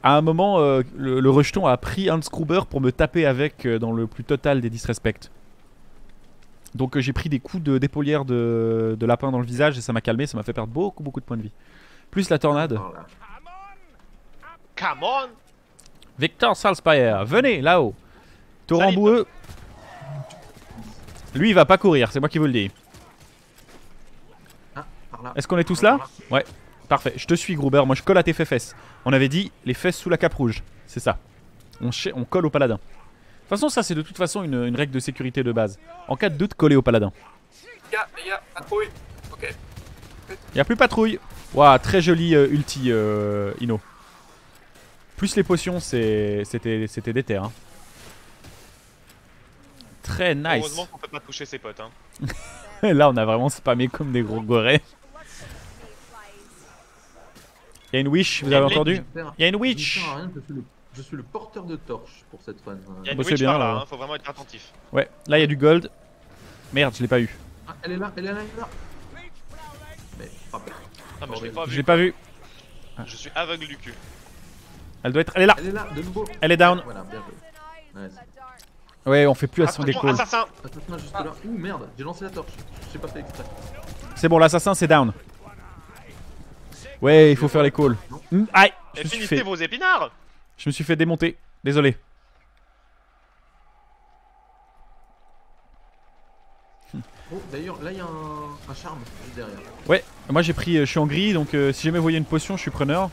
À un moment, le rejeton a pris un Scrubber pour me taper avec dans le plus total des disrespects. Donc j'ai pris des coups d'épaulière de lapin dans le visage et ça m'a calmé, ça m'a fait perdre beaucoup de points de vie. Plus la tornade. Par là. Come on. Victor Salspire, venez là-haut. Torrent boueux. Lui il va pas courir, c'est moi qui vous le dis. Ah, par là. Est-ce qu'on est tous là? Ouais, parfait. Je te suis Gruber, moi je colle à tes fesses. On avait dit les fesses sous la cape rouge, c'est ça. On colle au paladin. De toute façon ça c'est de toute façon une règle de sécurité de base. En cas de doute, coller au paladin. Les gars, patrouille. Ok. Y'a plus patrouille. Waouh, très joli ulti Ino. Plus les potions, c'était déter. Hein. Très nice. Heureusement qu'on peut pas toucher ses potes. Hein. Là, on a vraiment spammé comme des gros gorés. Y'a une wish, vous avez entendu? Y'a une witch. Je suis le porteur de torche pour cette run. Il y a une Bah, c'est witch bien, par là, là. hein, faut vraiment être attentif. Ouais, là, y'a du gold. Merde, je l'ai pas eu. Ah, elle est là. Mais frappez. Ah, mais je l'ai pas Je vu. l'ai pas vu. Je suis aveugle du cul. Elle doit être. Elle est là. Elle est là, de nouveau. Elle est down. Voilà, bien joué. Nice. Ouais, on fait plus assez des Attention, calls. assassin. Assassin juste là. Ouh merde, j'ai lancé la torche. J'ai pas fait exprès. C'est bon, l'assassin, c'est down. Ouais, il faut faire les calls. Aïe, Et finissez vos épinards. je me suis fait démonter. Désolé. Oh, d'ailleurs, là il y a un charme juste derrière. Ouais, moi j'ai pris. Je suis en gris, donc si jamais vous voyez une potion, je suis preneur.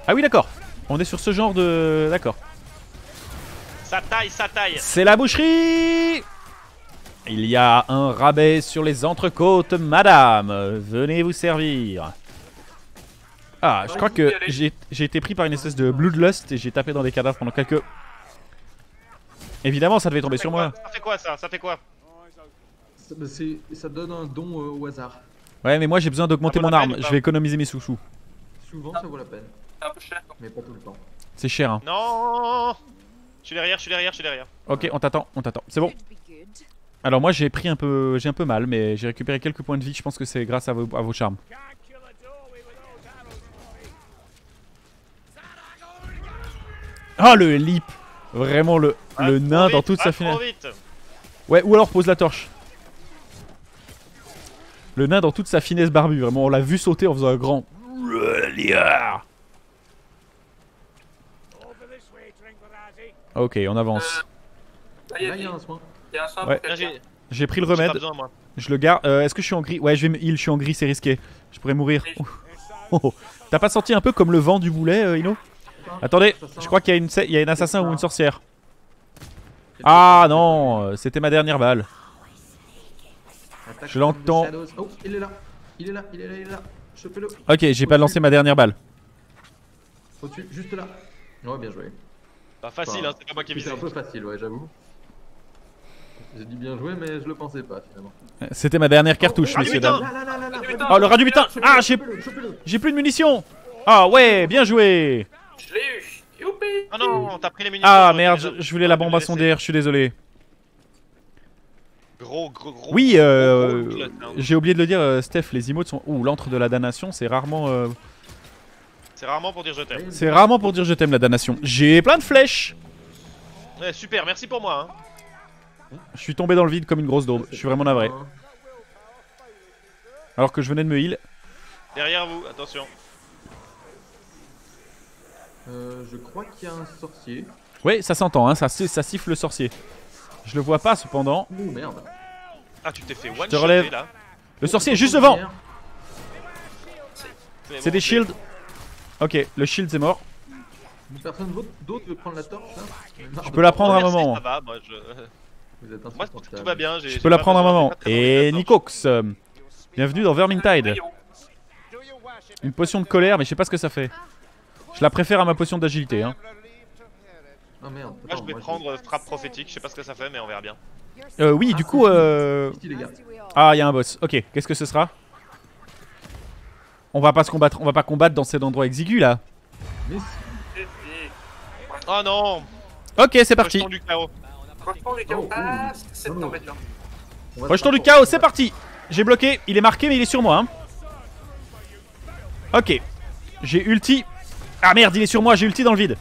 Ah oui, d'accord. On est sur ce genre de. D'accord. Ça taille. C'est la boucherie. Il y a un rabais sur les entrecôtes, madame. Venez vous servir. Ah, je crois que j'ai été pris par une espèce de bloodlust et j'ai tapé dans des cadavres pendant quelques... Évidemment, ça devait tomber sur moi. Ça fait quoi ça? Ça fait quoi? Ça donne un don au hasard. Ouais, mais moi j'ai besoin d'augmenter Ça vaut mon la arme. peine ou pas? Je vais économiser mes sous-sous. Souvent ça vaut la peine, C'est un peu cher. mais pas tout le temps. C'est cher, hein. Non. Je suis derrière. Ok, on t'attend. C'est bon. Alors moi j'ai pris un peu... J'ai un peu mal, mais j'ai récupéré quelques points de vie. Je pense que c'est grâce à vos charmes. Ah, le leap. Vraiment le nain dans toute sa finale. Trop vite. Ouais, ou alors pose la torche. Le nain dans toute sa finesse barbue, vraiment, on l'a vu sauter en faisant un grand. Ok, on avance. Là, il y Là, a il y a un soin. un soin Ouais. pour Là, quelqu'un. J'ai pris le j'ai pas remède, besoin, moi. je le garde. Est-ce que je suis en gris? Ouais, je vais me heal, je suis en gris, c'est risqué. Je pourrais mourir. Oh, oh. T'as pas senti un peu comme le vent du boulet, Ino? Attendez, je crois qu'il y a il y a un assassin ou une sorcière. Ah non, c'était ma dernière balle. Attaque Je l'entends. from the shadows. Oh, il est là. Il est là, il est là, il est là. Chopez-le. Ok, j'ai pas lancé ma dernière balle. Au-dessus, juste là. Ouais, bien joué. Pas facile, hein, c'est pas moi qui ai visé. C'est un peu facile, ouais, j'avoue. J'ai dit bien joué, mais je le pensais pas finalement. C'était ma dernière cartouche, Oh, messieurs, putain. dames. Là. Oh, le rat du butin. Ah, Chopez-le. j'ai plus de munitions. Ah ouais, bien joué. Je l'ai eu. Youpi. Ah non, t'as pris les munitions. Ah tu merde, les as- je voulais la tu les bombe à laissé. sondaire, je suis désolé. Gros. Oui, gros clot, hein. j'ai oublié de le dire, Steph, les emotes sont... Ouh, l'antre de la damnation, c'est rarement... C'est rarement pour dire je t'aime. C'est rarement pour dire je t'aime la damnation. J'ai plein de flèches. Ouais, super, merci pour moi. Hein. Je suis tombé dans le vide comme une grosse daube, je suis vraiment navré. Alors que je venais de me heal. Derrière vous, attention. Je crois qu'il y a un sorcier. Oui, ça s'entend, hein, ça siffle le sorcier. Je le vois pas cependant. Ouh, merde. Ah, tu t'es fait te one relève. shot là. Le sorcier est juste devant. C'est bon, des shields. Ok, le shield est mort. Personne d'autre veut prendre la torche là? Je peux la prendre un Merci, moment. Ça va, moi, Vous êtes moi insupportable. tout va bien. Je peux la prendre un moment. Et Nico. Nikox, bienvenue dans Vermintide. Une potion de colère, mais je sais pas ce que ça fait. Je la préfère à ma potion d'agilité. Hein. Oh merde. Moi je vais prendre frappe prophétique, je sais pas ce que ça fait mais on verra bien. Oui, du coup... Ici les gars. Ah, il y a un boss. Ok, qu'est-ce que ce sera? On va pas se combattre, on va pas combattre dans cet endroit exigu là. Mais si. Oh non. Ok, c'est parti. Rejeton du chaos. Franchement, les gars, Oh, ah, oh. c'est Non, non. embêtant. On va se Rejeton du rapprocher. chaos, c'est parti. J'ai bloqué, il est marqué mais il est sur moi. Hein. Ok, j'ai ulti. Ah merde, il est sur moi, j'ai ulti dans le vide.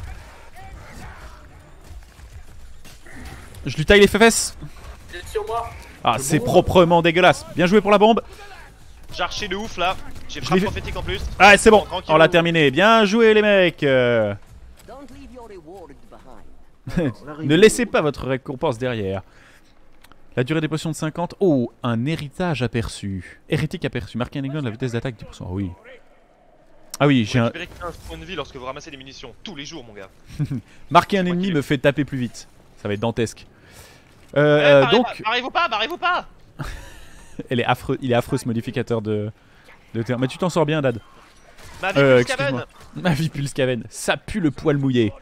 Je lui taille les fesses. Il est sur moi. Ah, c'est proprement dégueulasse. Bien joué pour la bombe. J'ai arché de ouf là. J'ai l'ai frappe fait. prophétique en plus. Ah, c'est bon, Tranquille. on l'a terminé. Bien joué les mecs. Don't leave your reward behind. On arrive. Ne laissez pas votre récompense derrière. La durée des potions de 50. Oh, un héritage aperçu. Hérétique aperçu. Marquez un aigle de la vitesse d'attaque 10%. Ah oui. Ah oui, j'ai un... Récupérez 15 points de vie lorsque vous ramassez des munitions. Tous les jours mon gars. Marquer un moi ennemi qui me fait taper plus vite. Ça va être dantesque. Donc, Barrez-vous pas. il est affreux ce modificateur de terrain. Mais tu t'en sors bien, Dad. Ma vie plus Excuse-moi. cabane. Ma vie pue le scaven. Ça pue le poil mouillé.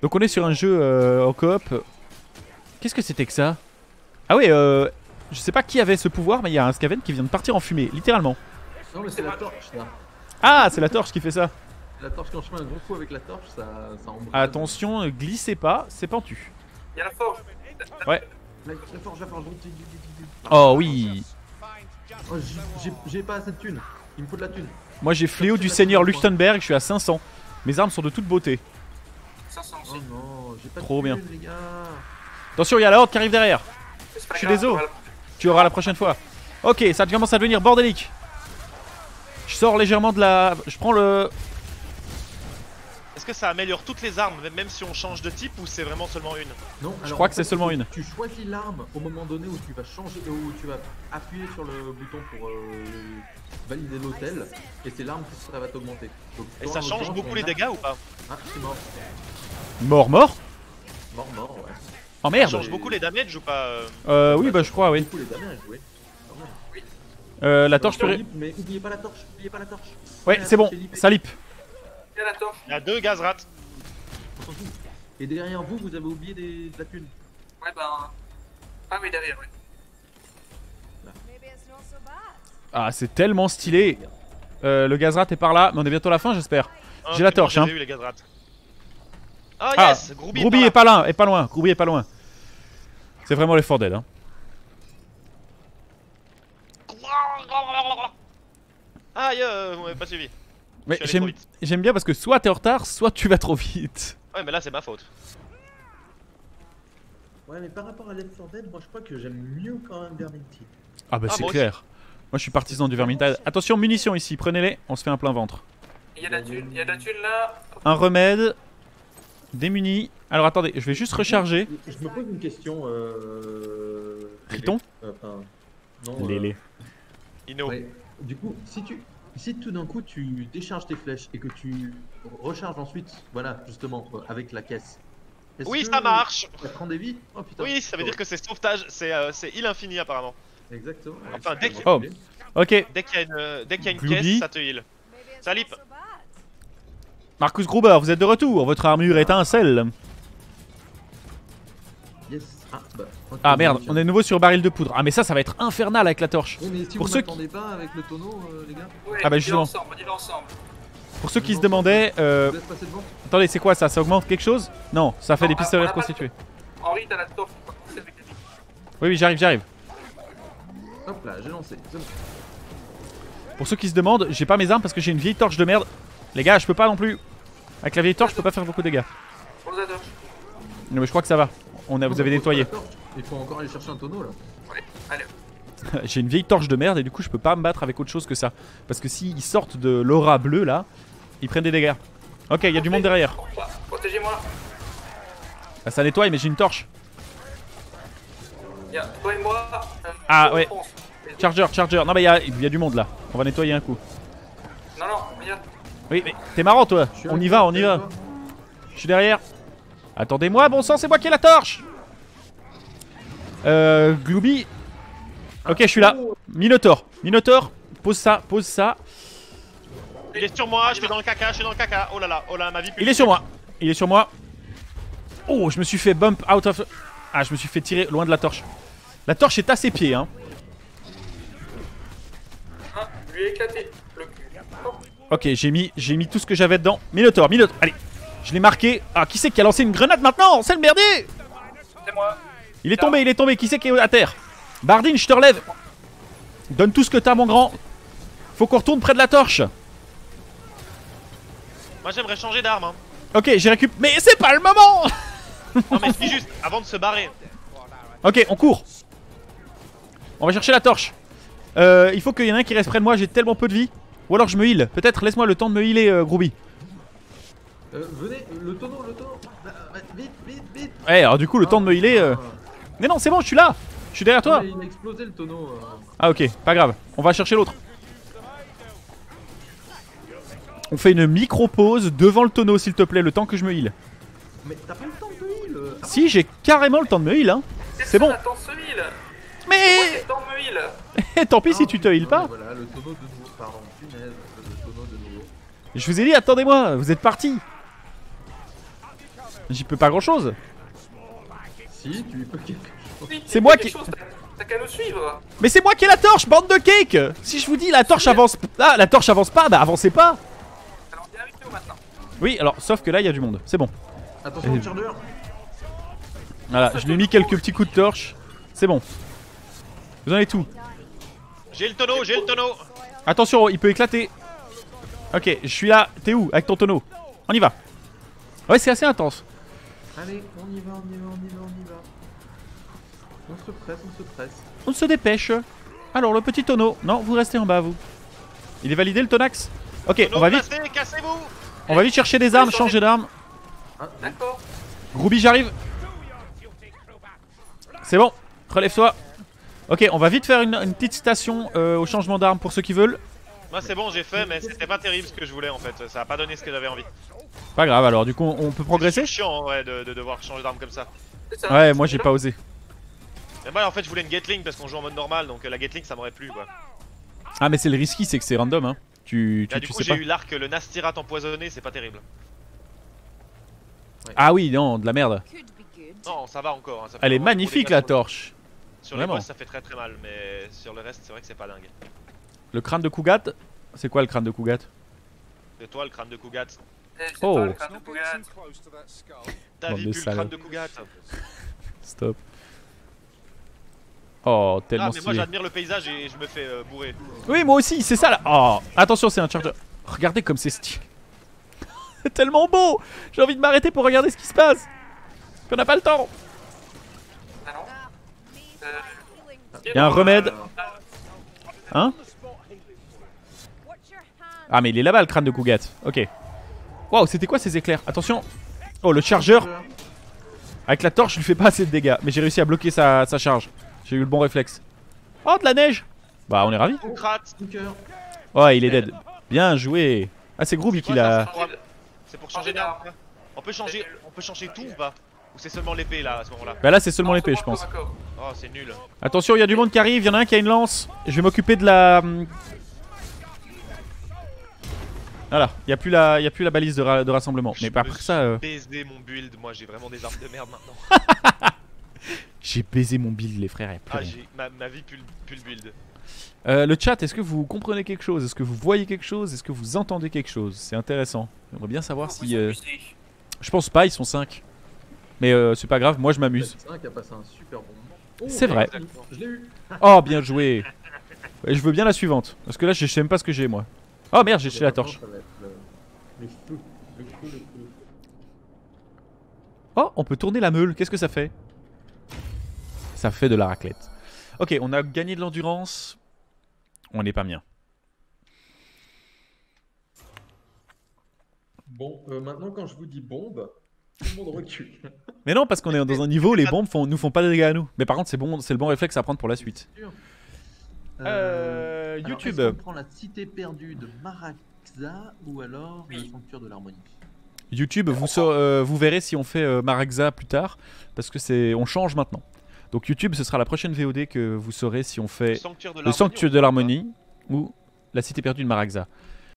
Donc on est sur un jeu en coop. Qu'est-ce que c'était que ça? Ah ouais, je sais pas qui avait ce pouvoir, mais il y a un scaven qui vient de partir en fumée, littéralement. Non, mais c'est la torche là. Ah, c'est la torche qui fait ça. La torche, quand je fais un gros coup avec la torche, ça embrase. Attention, ne glissez pas, c'est pentu. Il y a la forge. Ouais. La forge, vite. Oh oui. Oh, j'ai pas assez de thunes. Il me faut de la thune. Moi j'ai fléau du seigneur Luchtenberg, je suis à 500. Mes armes sont de toute beauté. 500 Oh aussi. non, j'ai pas Trop de thunes, bien. les gars. Attention, il y a la horde qui arrive derrière. C'est pas Je suis grave, désolé. voilà. Tu auras la prochaine fois. Ok, ça commence à devenir bordélique. Je sors légèrement de la... Je prends le... Est-ce que ça améliore toutes les armes même si on change de type ou c'est vraiment seulement une? Non, Je alors, crois en que c'est fait, seulement une. Tu choisis l'arme au moment donné où tu vas changer, où tu vas appuyer sur le bouton pour valider l'hôtel, et c'est l'arme qui ça va t'augmenter. Donc, Et toi, ça en change l'occurrence, beaucoup ton les arme- dégâts ou pas? Ah, c'est mort. Mort. Mort, ouais. Oh Ça merde. change beaucoup les damages ou pas? Oui, bah je crois, oui. Du coup, les damages, oui. Quand même. La torche purée. Mais oubliez pas la torche, Ouais, c'est bon, ça lip. Il y a la torche. Il y a 2 gaz rats. On s'en fout. Et derrière vous, vous avez oublié de la thune. Ouais, ben. Ah oui, derrière, oui. Maybe it's not so bad. Ah, c'est tellement stylé. Le gazrat est par là, mais on est bientôt à la fin, j'espère. Ah, J'ai la c'est bon, torche, je les hein. ai eu, les gaz rats. Ah Ah, yes, Grouby Grouby est pas loin, Grouby est pas loin. C'est vraiment l'effort d'aide, hein. Aïe, vous m'avez pas suivi. Mais Je suis allé trop vite. j'aime bien parce que soit t'es en retard, soit tu vas trop vite. Ouais, mais là c'est ma faute. Ouais, mais par rapport à Left 4 Dead, moi je crois que j'aime mieux quand même Vermintide. Ah bah Ah, c'est moi clair. je suis partisan du Vermintide. Attention, munitions ici, prenez-les, on se fait un plein ventre. Il y a de la thune là. Un remède, des munis. Alors attendez, je vais juste recharger. Je me pose une question. Riton Enfin, non. Lélé. Ino. Ouais. Du coup, si tout d'un coup tu décharges tes flèches et que tu recharges ensuite, voilà, justement, avec la caisse. est-ce Oui, que ça marche. Ça prend des vies? Oh putain. Oui, ça veut dire que c'est sauvetage, c'est heal infini apparemment. Exactement. Enfin, dès que- Oh. Ok, Dès qu'il y a une Ruby. caisse, ça te heal. Salip. Marcus Gruber, vous êtes de retour, votre armure étincelle. Yes. Ah, bah, ok, Ah merde, tiens. on est de nouveau sur baril de poudre. Ah mais ça va être infernal avec la torche. Oui, mais si Pour vous ceux qui- m'attendez pas avec le tonneau, les gars, Ouais, Ah bah, on y va justement. ensemble, on y va ensemble. Pour ceux qui se demandaient, vous êtes passé devant? attendez, c'est quoi ça? Ça augmente quelque chose? Non, ça fait Non, des pistolets on a pas- reconstitués. Henri, t'as la torche, faut pas commencer avec la vie. Oui, j'arrive. Hop là, j'ai lancé. C'est bon. Pour ceux qui se demandent, j'ai pas mes armes parce que j'ai une vieille torche de merde. Les gars, je peux pas non plus. Avec la vieille torche, je peux pas faire beaucoup de dégâts. On les adore. Non mais je crois que ça va. Vous avez Non, mais nettoyé. faut pas la torche. Il faut encore aller chercher un tonneau là. Allez. J'ai une vieille torche de merde et du coup je peux pas me battre avec autre chose que ça. Parce que s'ils sortent de l'aura bleue là, ils prennent des dégâts. Ok, il y a du monde derrière. Protégez-moi. Ah, ça nettoie mais j'ai une torche. Y'a toi et moi. Ah, on ouais. fonce. Charger. Non mais il y a du monde là. On va nettoyer un coup. Non, regarde. Oui mais t'es marrant toi. Je suis On là, y va. je suis là. Je suis derrière. Attendez-moi, bon sang, c'est moi qui ai la torche. Glooby. Ok, je suis là. Minotaur, pose ça. Il est sur moi, je suis dans le caca. Oh là là, ma vie. Il est sur moi. Oh, je me suis fait bump out of... Ah, je me suis fait tirer loin de la torche. La torche est à ses pieds, hein. Ah, lui a éclaté le cul. Oh, Ok, j'ai mis tout ce que j'avais dedans. Minotaur, allez. Je l'ai marqué. Ah, qui c'est qui a lancé une grenade maintenant? C'est le merdier. c'est moi. Il est tombé. Qui c'est qui est à terre? Bardine, je te relève. Donne tout ce que t'as, mon grand. Faut qu'on retourne près de la torche. Moi j'aimerais changer d'arme. Hein. Ok, j'ai récupéré. Mais c'est pas le moment. Non mais je dis juste, avant de se barrer. Ok, on court. On va chercher la torche. Il faut qu'il y en ait un qui reste près de moi. J'ai tellement peu de vie. Ou alors je me heal. Peut-être laisse-moi le temps de me healer, Grooby. Venez, le tonneau. Vite. Ouais, alors du coup, le temps de me healer. Mais non, c'est bon, je suis là. Je suis derrière toi. Il a explosé le tonneau. Ah ok, pas grave. On va chercher l'autre. On fait une micro-pause devant le tonneau, s'il te plaît, le temps que je me heal. Mais t'as pas le temps de heal. Si, j'ai carrément le temps de me heal, hein. C'est bon. Attends, ce heal. Mais C'est temps de me heal. tant pis si tu te heal pas. Voilà, le tonneau de nouveau. Pardon, punaise, le tonneau de nouveau. Je vous ai dit, attendez-moi, vous êtes partis. J'y peux pas grand-chose. Si, tu peux quelque chose. Oui, C'est moi quelque qui- chose, T'as qu'à nous suivre. Mais c'est moi qui ai la torche, bande de cake. Si je vous dis la torche avance... Ah, la torche avance pas, bah avancez pas. Alors viens avec nous maintenant. Oui, alors, sauf que là, il y a du monde. C'est bon. Attention, charger. Voilà, je lui ai mis quelques petits coups de torche. C'est bon. Vous en avez tout. J'ai le tonneau. Attention, il peut éclater. Ok, je suis là. T'es où avec ton tonneau? On y va. Ouais, c'est assez intense. Allez, on y va. On se presse. On se dépêche. Alors, le petit tonneau. Non, vous restez en bas, vous. Il est validé, le tonax? Ok, on va vite. Cassez-vous. On va vite chercher des armes, changer d'arme. D'accord. Grooby, j'arrive. C'est bon, relève-toi. Ok, on va vite faire une petite station au changement d'arme pour ceux qui veulent. Moi c'est bon, j'ai fait, mais c'était pas terrible ce que je voulais en fait. Ça a pas donné ce que j'avais envie. Pas grave, alors du coup, on peut progresser? C'est chiant ouais, de devoir changer d'arme comme ça. C'est ça. Ouais, moi j'ai pas osé. Mais moi en fait je voulais une Gatling parce qu'on joue en mode normal, donc la Gatling ça m'aurait plu quoi. Ah, mais c'est le risky, c'est que c'est random, hein. Tu Là du coup sais j'ai pas. eu l'arc, le Nastirat empoisonné, c'est pas terrible. Ah oui, non, de la merde. Non, ça va encore. Hein, ça fait Elle est vraiment trop magnifique dégâts la sur torche. Sur les Vraiment. boss ça fait très mal, mais sur le reste c'est vrai que c'est pas dingue. Le crâne de Cougat. C'est quoi le crâne de Cougat? Et toi le crâne de Cougat. C'est Oh. toi, le crâne de Pougat. T'as Bande vu de plus le salauds. crâne de Cougat. Stop. Oh, Ah tellement mais moi stylé. j'admire le paysage et je me fais bourrer. Oui, moi aussi, c'est ça là. Oh, attention, c'est un charger. Regardez comme c'est stylé. C'est tellement beau. J'ai envie de m'arrêter pour regarder ce qui se passe. On n'a pas le temps. Ah non. Il y a un remède. Hein? Ah mais il est là-bas le crâne de Cougat. Ok. Waouh, c'était quoi ces éclairs? Attention. Oh, le chargeur. Avec la torche, je lui fais pas assez de dégâts. Mais j'ai réussi à bloquer sa charge. J'ai eu le bon réflexe. Oh, de la neige. Bah, on est ravis. Socrate. Oh, il est dead. Bien joué. Ah, c'est Groovy qui l'a... C'est pour changer d'arme. On peut changer tout ou pas? Ou c'est seulement l'épée là à ce moment-là? Bah là, c'est seulement l'épée, je pense. Oh, c'est nul. Attention, il y a du monde qui arrive. Il y en a un qui a une lance. Je vais m'occuper de la... Voilà, il n'y a plus la balise de rassemblement. Mais après ça... Baiser mon build, moi j'ai vraiment des armes de merde maintenant. J'ai baisé mon build, les frères. Ah, ma vie pue le build. Le chat, est-ce que vous comprenez quelque chose? Est-ce que vous voyez quelque chose? Est-ce que vous entendez quelque chose? C'est intéressant. J'aimerais bien savoir si... Je pense pas, ils sont 5. Mais c'est pas grave, moi je m'amuse. 5 a passé un super bon moment. Oh, C'est vrai. Je l'ai eu. Oh, bien joué. Ouais, je veux bien la suivante. Parce que là, je sais même pas ce que j'ai, moi. Oh merde, j'ai jeté la torche. Ça va être le feu. Le feu. Oh, on peut tourner la meule. Qu'est-ce que ça fait? Ça fait de la raclette. Ok, on a gagné de l'endurance. On n'est pas bien. Bon, maintenant quand je vous dis bombe, tout le monde recule. Mais non, parce qu'on est dans un niveau, les bombes nous font pas de dégâts à nous. Mais par contre, c'est le bon réflexe à prendre pour la suite. YouTube. Alors, est-ce qu'on prend la cité perdue de Maraxa ou alors le sanctuaire de l'harmonie? YouTube, vous verrez si on fait Maraxa plus tard, parce que on change maintenant. Donc YouTube, ce sera la prochaine VOD que vous saurez si on fait le sanctuaire de l'harmonie ou la cité perdue de Maraxa.